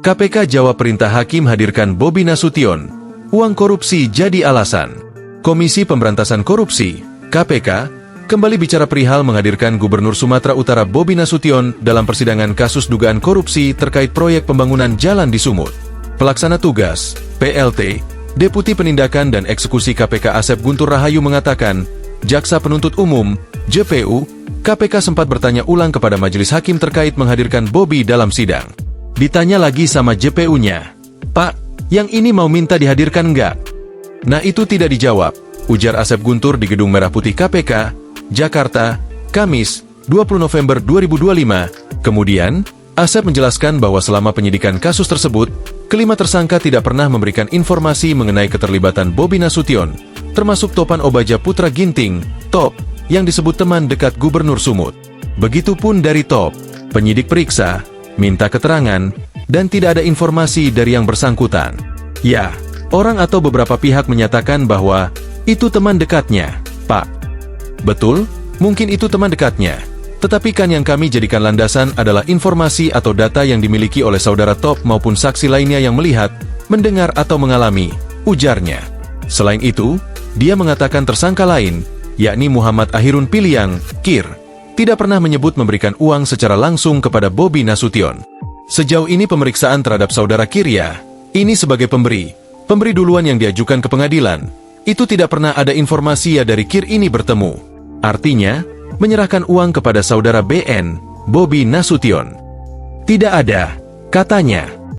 KPK jawab perintah hakim hadirkan Bobi Nasution. Uang korupsi jadi alasan. Komisi Pemberantasan Korupsi, KPK, kembali bicara perihal menghadirkan Gubernur Sumatera Utara Bobi Nasution dalam persidangan kasus dugaan korupsi terkait proyek pembangunan jalan di Sumut. Pelaksana tugas, PLT, Deputi Penindakan dan Eksekusi KPK Asep Guntur Rahayu mengatakan, Jaksa Penuntut Umum, JPU, KPK sempat bertanya ulang kepada majelis hakim terkait menghadirkan Bobi dalam sidang. Ditanya lagi sama JPU-nya, Pak, yang ini mau minta dihadirkan enggak? Nah itu tidak dijawab, ujar Asep Guntur di Gedung Merah Putih KPK, Jakarta, Kamis, 20 November 2025. Kemudian, Asep menjelaskan bahwa selama penyidikan kasus tersebut, kelima tersangka tidak pernah memberikan informasi mengenai keterlibatan Bobi Nasution, termasuk Topan Obaja Putra Ginting, Top, yang disebut teman dekat Gubernur Sumut. Begitupun dari Top, penyidik periksa, minta keterangan, dan tidak ada informasi dari yang bersangkutan. Ya, orang atau beberapa pihak menyatakan bahwa itu teman dekatnya, Pak. Betul, mungkin itu teman dekatnya. Tetapi kan yang kami jadikan landasan adalah informasi atau data yang dimiliki oleh saudara Top maupun saksi lainnya yang melihat, mendengar atau mengalami, ujarnya. Selain itu, dia mengatakan tersangka lain, yakni Muhammad Ahirun Piliang, KIR, tidak pernah menyebut memberikan uang secara langsung kepada Bobi Nasution. Sejauh ini pemeriksaan terhadap saudara KIR ini sebagai pemberi duluan yang diajukan ke pengadilan, itu tidak pernah ada informasi dari KIR ini bertemu. Artinya, menyerahkan uang kepada saudara BN, Bobi Nasution. Tidak ada, katanya.